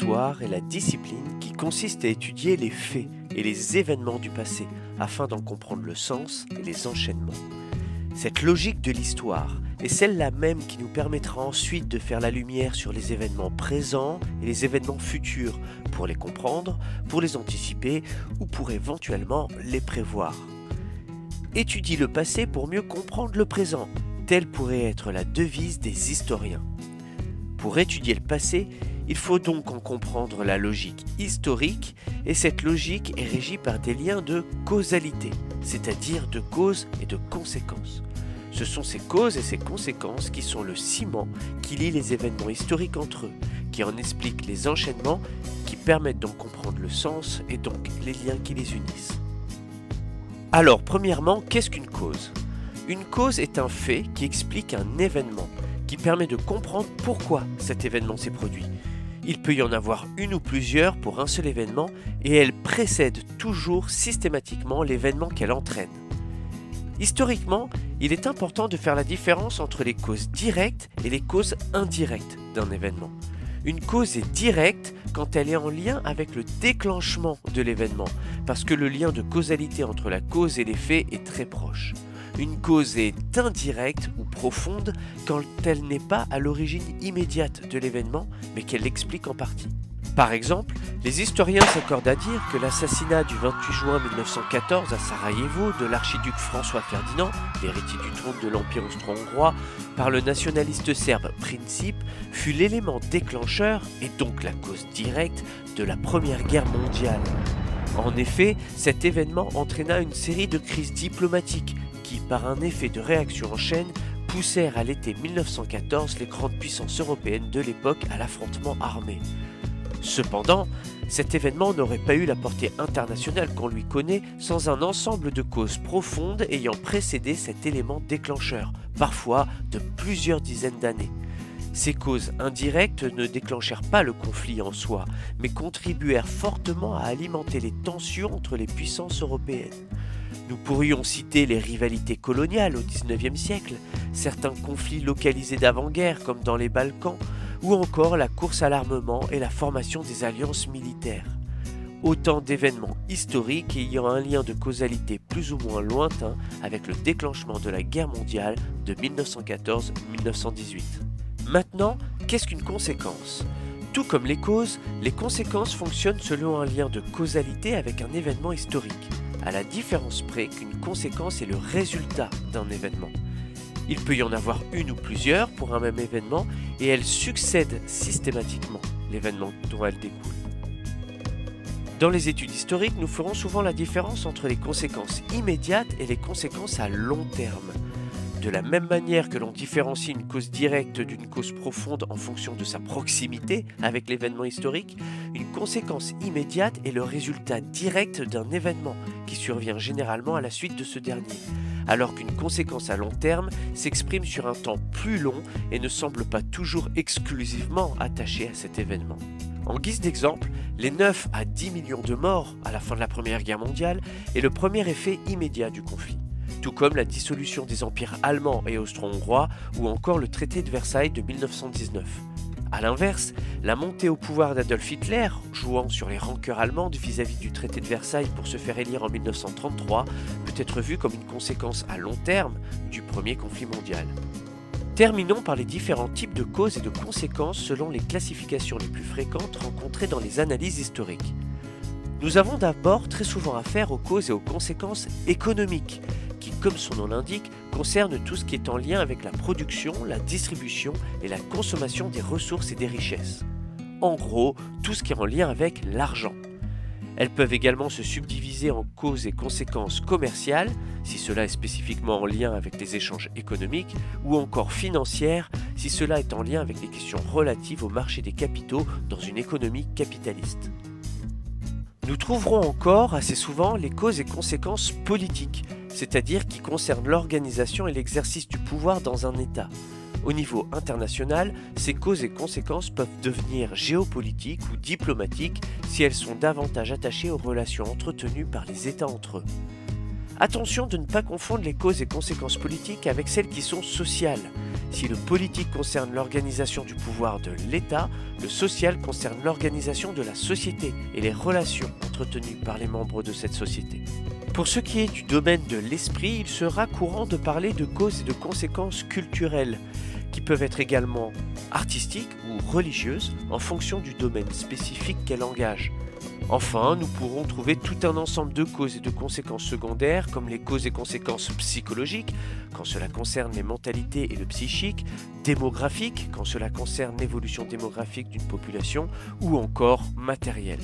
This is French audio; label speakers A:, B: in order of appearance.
A: L'histoire est la discipline qui consiste à étudier les faits et les événements du passé afin d'en comprendre le sens et les enchaînements. Cette logique de l'histoire est celle-là même qui nous permettra ensuite de faire la lumière sur les événements présents et les événements futurs pour les comprendre, pour les anticiper ou pour éventuellement les prévoir. Étudie le passé pour mieux comprendre le présent, telle pourrait être la devise des historiens. Pour étudier le passé, il faut donc en comprendre la logique historique, et cette logique est régie par des liens de causalité, c'est-à-dire de causes et de conséquences. Ce sont ces causes et ces conséquences qui sont le ciment qui lie les événements historiques entre eux, qui en expliquent les enchaînements, qui permettent d'en comprendre le sens et donc les liens qui les unissent. Alors, premièrement, qu'est-ce qu'une cause ? Une cause est un fait qui explique un événement, qui permet de comprendre pourquoi cet événement s'est produit. Il peut y en avoir une ou plusieurs pour un seul événement et elle précède toujours systématiquement l'événement qu'elle entraîne. Historiquement, il est important de faire la différence entre les causes directes et les causes indirectes d'un événement. Une cause est directe quand elle est en lien avec le déclenchement de l'événement, parce que le lien de causalité entre la cause et les faits est très proche. Une cause est indirecte ou profonde quand elle n'est pas à l'origine immédiate de l'événement, mais qu'elle l'explique en partie. Par exemple, les historiens s'accordent à dire que l'assassinat du 28 juin 1914 à Sarajevo de l'archiduc François Ferdinand, l'héritier du trône de l'Empire austro-hongrois, par le nationaliste serbe Princip, fut l'élément déclencheur, et donc la cause directe, de la Première Guerre mondiale. En effet, cet événement entraîna une série de crises diplomatiques qui, par un effet de réaction en chaîne, poussèrent à l'été 1914 les grandes puissances européennes de l'époque à l'affrontement armé. Cependant, cet événement n'aurait pas eu la portée internationale qu'on lui connaît sans un ensemble de causes profondes ayant précédé cet élément déclencheur, parfois de plusieurs dizaines d'années. Ces causes indirectes ne déclenchèrent pas le conflit en soi, mais contribuèrent fortement à alimenter les tensions entre les puissances européennes. Nous pourrions citer les rivalités coloniales au XIXe siècle, certains conflits localisés d'avant-guerre comme dans les Balkans, ou encore la course à l'armement et la formation des alliances militaires. Autant d'événements historiques ayant un lien de causalité plus ou moins lointain avec le déclenchement de la guerre mondiale de 1914-1918. Maintenant, qu'est-ce qu'une conséquence ? Tout comme les causes, les conséquences fonctionnent selon un lien de causalité avec un événement historique, à la différence près qu'une conséquence est le résultat d'un événement. Il peut y en avoir une ou plusieurs pour un même événement et elles succèdent systématiquement l'événement dont elles découlent. Dans les études historiques, nous ferons souvent la différence entre les conséquences immédiates et les conséquences à long terme. De la même manière que l'on différencie une cause directe d'une cause profonde en fonction de sa proximité avec l'événement historique, une conséquence immédiate est le résultat direct d'un événement qui survient généralement à la suite de ce dernier, alors qu'une conséquence à long terme s'exprime sur un temps plus long et ne semble pas toujours exclusivement attachée à cet événement. En guise d'exemple, les 9 à 10 millions de morts à la fin de la Première Guerre mondiale est le premier effet immédiat du conflit, tout comme la dissolution des empires allemands et austro-hongrois ou encore le traité de Versailles de 1919. A l'inverse, la montée au pouvoir d'Adolf Hitler, jouant sur les rancœurs allemandes vis-à-vis du traité de Versailles pour se faire élire en 1933, peut être vue comme une conséquence à long terme du premier conflit mondial. Terminons par les différents types de causes et de conséquences selon les classifications les plus fréquentes rencontrées dans les analyses historiques. Nous avons d'abord très souvent affaire aux causes et aux conséquences économiques, qui, comme son nom l'indique, concernent tout ce qui est en lien avec la production, la distribution et la consommation des ressources et des richesses. En gros, tout ce qui est en lien avec l'argent. Elles peuvent également se subdiviser en causes et conséquences commerciales, si cela est spécifiquement en lien avec les échanges économiques, ou encore financières, si cela est en lien avec les questions relatives au marché des capitaux dans une économie capitaliste. Nous trouverons encore assez souvent les causes et conséquences politiques, c'est-à-dire qui concernent l'organisation et l'exercice du pouvoir dans un État. Au niveau international, ces causes et conséquences peuvent devenir géopolitiques ou diplomatiques si elles sont davantage attachées aux relations entretenues par les États entre eux. Attention de ne pas confondre les causes et conséquences politiques avec celles qui sont sociales. Si le politique concerne l'organisation du pouvoir de l'État, le social concerne l'organisation de la société et les relations entretenues par les membres de cette société. Pour ce qui est du domaine de l'esprit, il sera courant de parler de causes et de conséquences culturelles, qui peuvent être également artistiques ou religieuses en fonction du domaine spécifique qu'elle engage. Enfin, nous pourrons trouver tout un ensemble de causes et de conséquences secondaires, comme les causes et conséquences psychologiques, quand cela concerne les mentalités et le psychique, démographiques, quand cela concerne l'évolution démographique d'une population, ou encore matérielles.